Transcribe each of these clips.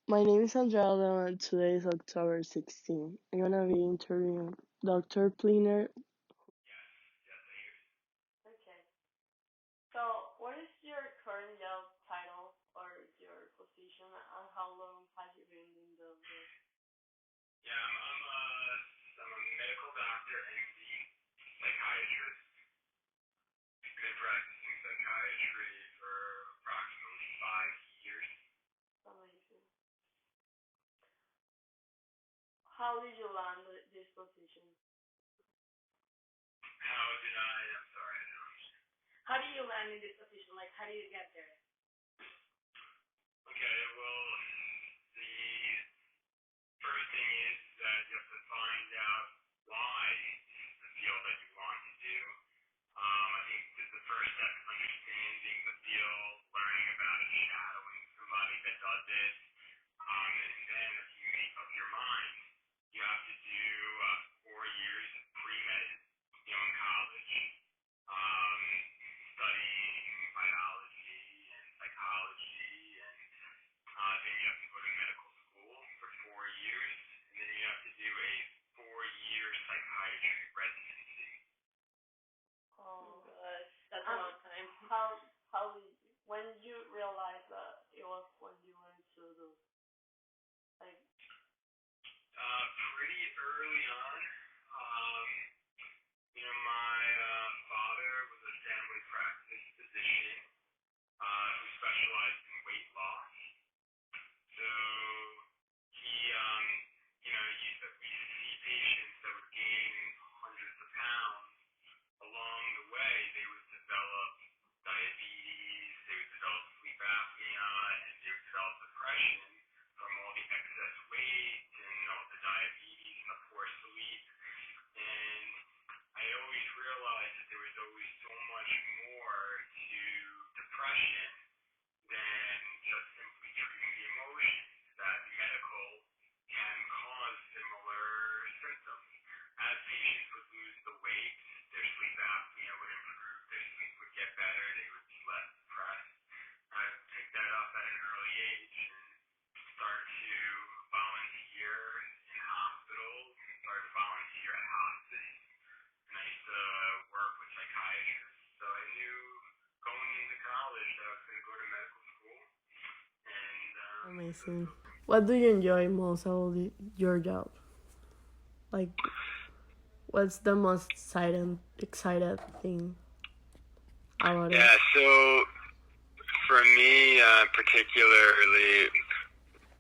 My name is Andrea and today is October 16th. I'm gonna be interviewing Dr. Pliner. Okay. So, what is your current job title or your position, and how long have you been in the field? Yeah, I'm a medical doctor, MD, psychiatrist. Been practicing psychiatry for approximately 5 years. Amazing. How did you land this position? How did I'm sorry, I don't understand. How did you land in this position? Like, how did you get there? Okay, well, the first thing is that you have to find out why it's the field that you want to do. I think the first step is understanding the field, learning about it, shadowing somebody that does it. And then if you make up your mind, you have to do 4 years of pre-med, in college, um, studying biology and psychology, and then you have to go to medical school for 4 years, and then you have to do a 4-year psychiatry residency. Oh gosh, that's a long time. When you realized that it was when you went to the like? Pretty early on. Um, my father was a family practice physician who specialized in weight loss. So he, we used to see patients that would gain hundreds of pounds. Along the way, they would develop diabetes, they would develop sleep apnea, and they would develop depression from all the excess weight and all the diabetes and the poor sleep. And I always realized that there was always so much more to depression than just simply treating the emotions, that medical can cause similar symptoms. As patients would lose the weight, their sleep apnea would improve, their sleep would get better, they would be less depressed. I picked that up at an early age and started to volunteer in hospitals, started to volunteer at hospice, and I used to work with psychiatrists. So I knew going into college that I was going to go to medical school. And Amazing. What do you enjoy most about your job? Like, what's the most excited thing about it? yeah, so for me, particularly,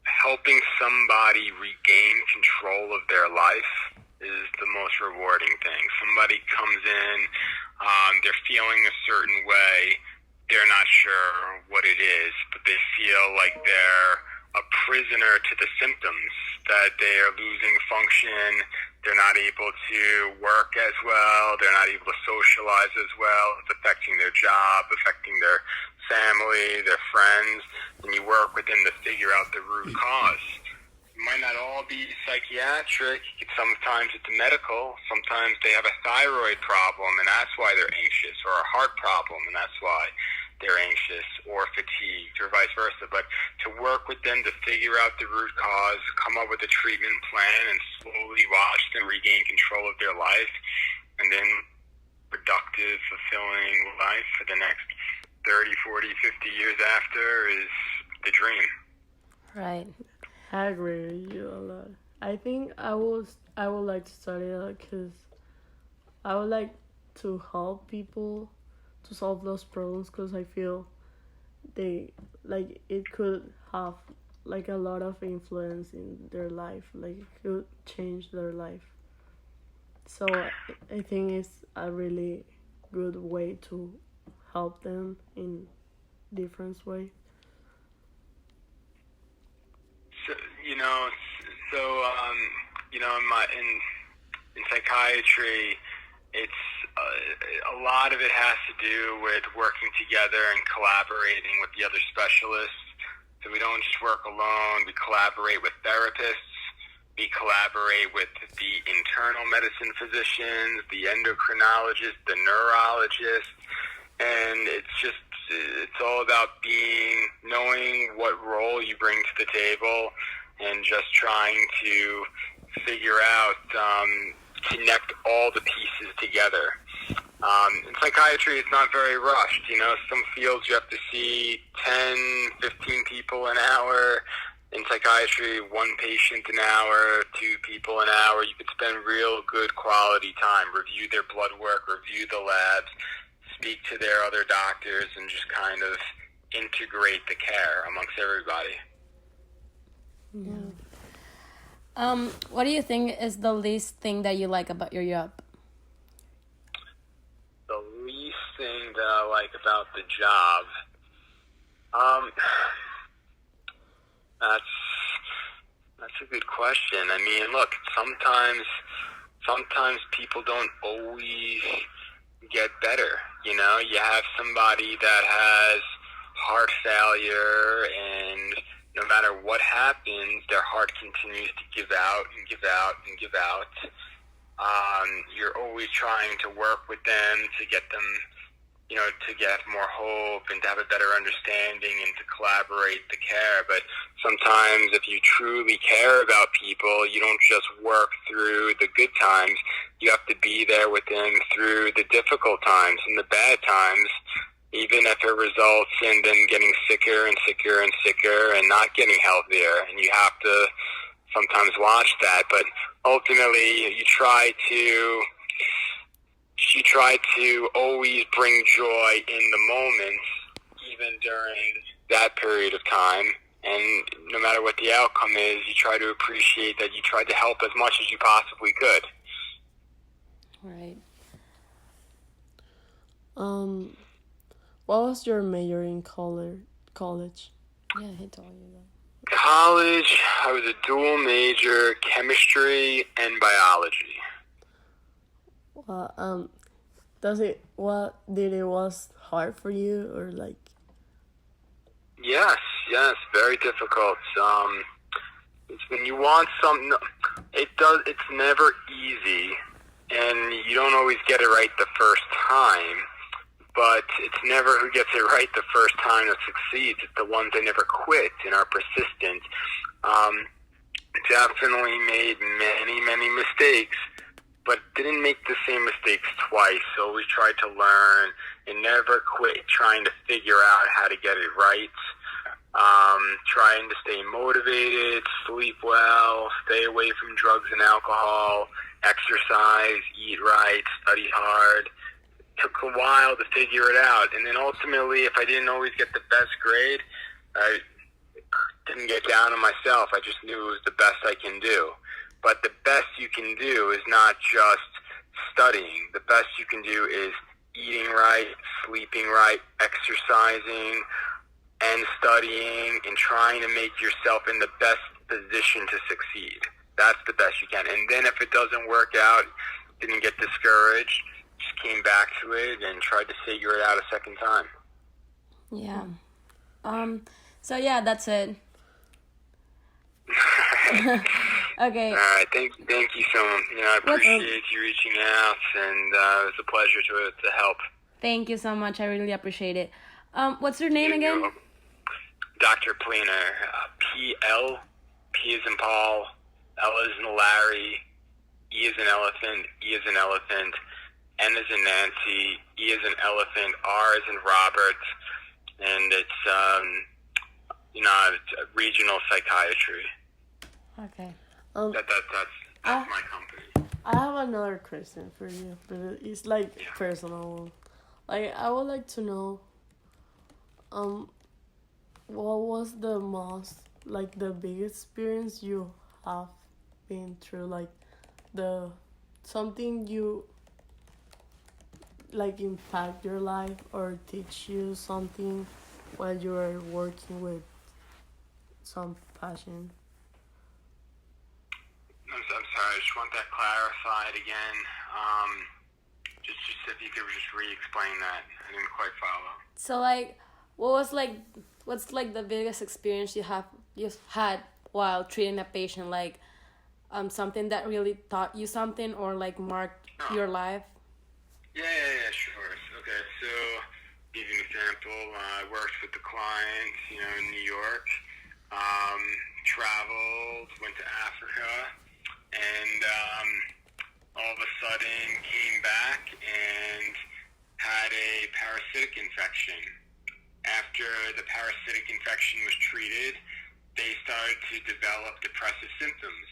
helping somebody regain control of their life is the most rewarding thing. Somebody comes in, they're feeling a certain way, they're not sure what it is, but they feel like they're a prisoner to the symptoms, that they are losing function, they're not able to work as well, they're not able to socialize as well, it's affecting their job, affecting their family, their friends, and you work with them to figure out the root cause. It might not all be psychiatric. Sometimes it's medical. Sometimes they have a thyroid problem, and that's why they're anxious, or a heart problem, and that's why they're anxious, or fatigued, or vice versa. But to work with them to figure out the root cause, come up with a treatment plan, and slowly watch them regain control of their life, and then productive, fulfilling life for the next 30, 40, 50 years after is the dream. Right. I agree with you a lot. I think I would like to study that because I would like to help people to solve those problems because I feel they like it could have like a lot of influence in their life, like it could change their life. So I think it's a really good way to help them in different way. So, in psychiatry, it's a lot of it has to do with working together and collaborating with the other specialists. So we don't just work alone. We collaborate with therapists. We collaborate with the internal medicine physicians, the endocrinologists, the neurologists, and it's just it's all about knowing what role you bring to the table, and just trying to figure out, connect all the pieces together. In psychiatry, it's not very rushed. Some fields you have to see 10, 15 people an hour. In psychiatry, one patient an hour, two people an hour. You could spend real good quality time, review their blood work, review the labs, speak to their other doctors, and just kind of integrate the care amongst everybody. Yeah. What do you think is the least thing that you like about your job? The least thing that I like about the job, that's a good question. I mean, look, sometimes people don't always get better. You have somebody that has heart failure, and no matter what happens, their heart continues to give out and give out and give out. You're always trying to work with them to get them, to get more hope and to have a better understanding and to collaborate the care. But sometimes if you truly care about people, you don't just work through the good times. You have to be there with them through the difficult times and the bad times, even if it results in them getting sicker and sicker and sicker and not getting healthier. And you have to sometimes watch that. But ultimately, she tried to always bring joy in the moments, even during that period of time. And no matter what the outcome is, you try to appreciate that you tried to help as much as you possibly could. Right. What was your major in college? Yeah, he told you that. College, I was a dual major, chemistry and biology. Well, did it was hard for you, or like? Yes, very difficult. It's when you want something, it's never easy, and you don't always get it right the first time, but it's never who gets it right the first time that succeeds. It's the ones that never quit and are persistent. Definitely made many, many mistakes, but didn't make the same mistakes twice. Always tried to learn and never quit trying to figure out how to get it right. Trying to stay motivated, sleep well, stay away from drugs and alcohol, exercise, eat right, study hard. Took a while to figure it out. And then ultimately, if I didn't always get the best grade, I didn't get down on myself. I just knew it was the best I can do. But the best you can do is not just studying. The best you can do is eating right, sleeping right, exercising, and studying, and trying to make yourself in the best position to succeed. That's the best you can. And then if it doesn't work out, didn't get discouraged, just came back to it and tried to figure it out a second time. Yeah. So yeah, that's it. Okay. All right. Thank you so much. I appreciate you reaching out, and it was a pleasure to help. Thank you so much. I really appreciate it. What's your name again? Dr. Pliner. P-L, P as in Paul, L as in Larry, E as in elephant, E as in elephant, N as in Nancy, E as in elephant, R as in Robert, and it's it's regional psychiatry. Okay. That's my company. I have another question for you, but it's like personal. Like, I would like to know, what was the biggest experience you have been through? Like, something you, like, impact your life or teach you something while you are working with some passion? I'm sorry, I just want that clarified again. Just if you could just re-explain that. I didn't quite follow. So like, what's the biggest experience you had while treating a patient? Like, something that really taught you something or like marked your life? Yeah, sure. Okay, so give you an example. successful. I worked with the clients, in New York. Traveled, went to Africa, and all of a sudden came back and had a parasitic infection. After the parasitic infection was treated, they started to develop depressive symptoms: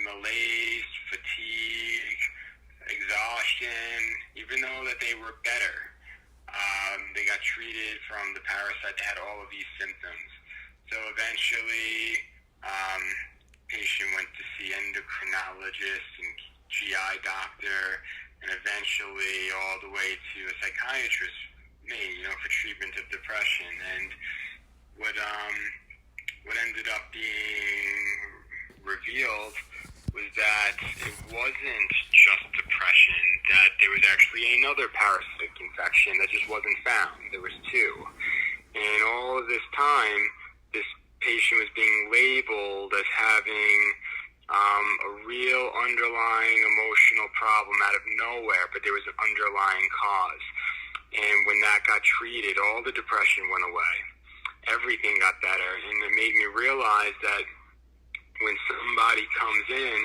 malaise, fatigue, exhaustion. Even though that they were better, they got treated from the parasite. They had all of these symptoms. So eventually, patient went to see endocrinologist and GI doctor, and eventually all the way to a psychiatrist, me, for treatment of depression. And what ended up being revealed was that it wasn't just depression, that there was actually another parasitic infection that just wasn't found. There was two. And all of this time, this patient was being labeled as having a real underlying emotional problem out of nowhere, but there was an underlying cause. And when that got treated, all the depression went away. Everything got better, and it made me realize that when somebody comes in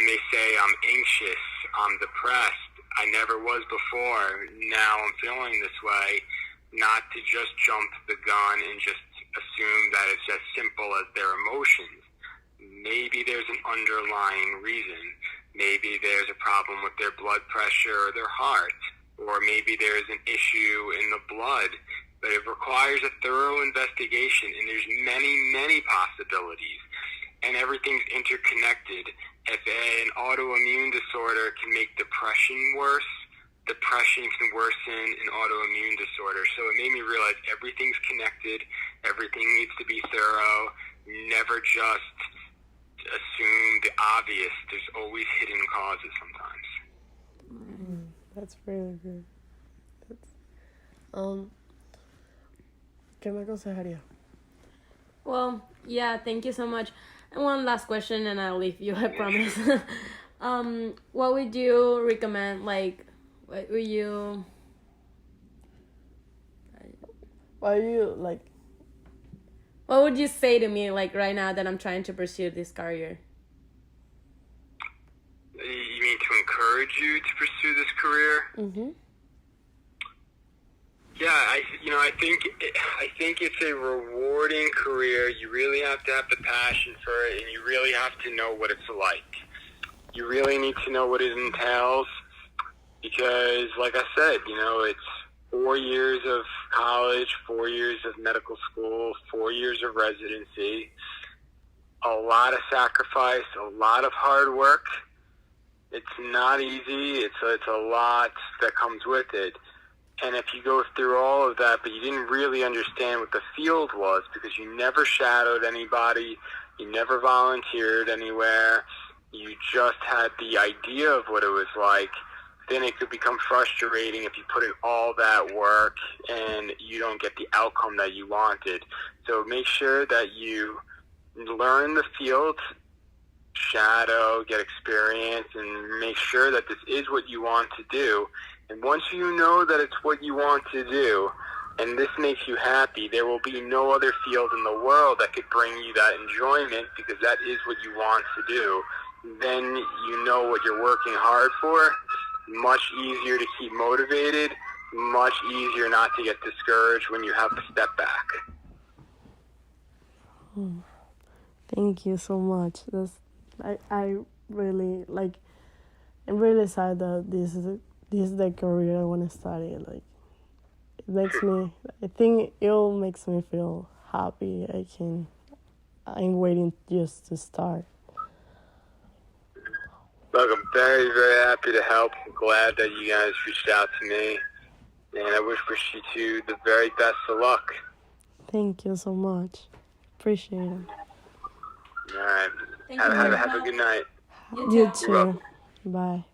and they say, I'm anxious, I'm depressed, I never was before, now I'm feeling this way, not to just jump the gun and just assume that it's as simple as their emotions. Maybe there's an underlying reason. Maybe there's a problem with their blood pressure or their heart, or maybe there's an issue in the blood. But it requires a thorough investigation, and there's many, many possibilities, and everything's interconnected. If an autoimmune disorder can make depression worse, depression can worsen an autoimmune disorder. So it made me realize everything's connected, everything needs to be thorough, never just assume the obvious. There's always hidden causes sometimes. That's really good. ¿Qué me aconsejaría? Well, yeah, thank you so much. And one last question, and I'll leave you, I promise. What would you recommend? Like, what would you... Why are you, like... What would you say to me, like, right now that I'm trying to pursue this career? You mean to encourage you to pursue this career? Mm-hmm. Yeah, I think it's a rewarding career. You really have to have the passion for it, and you really have to know what it's like. You really need to know what it entails, because, like I said, it's 4 years of college, 4 years of medical school, 4 years of residency, a lot of sacrifice, a lot of hard work. It's not easy. It's a lot that comes with it. And if you go through all of that, but you didn't really understand what the field was because you never shadowed anybody, you never volunteered anywhere, you just had the idea of what it was like, then it could become frustrating if you put in all that work and you don't get the outcome that you wanted. So make sure that you learn the field, shadow, get experience, and make sure that this is what you want to do. And once you know that it's what you want to do, and this makes you happy, there will be no other field in the world that could bring you that enjoyment, because that is what you want to do. Then you know what you're working hard for. Much easier to keep motivated, much easier not to get discouraged when you have to step back. Thank you so much. I really like. I'm really sad that this is the career I want to study. Like, it makes me. I think it makes me feel happy. I'm waiting just to start. Look, I'm very, very happy to help. I'm glad that you guys reached out to me, and I wish you two the very best of luck. Thank you so much. Appreciate it. All right. Have a good night. You too. Bye.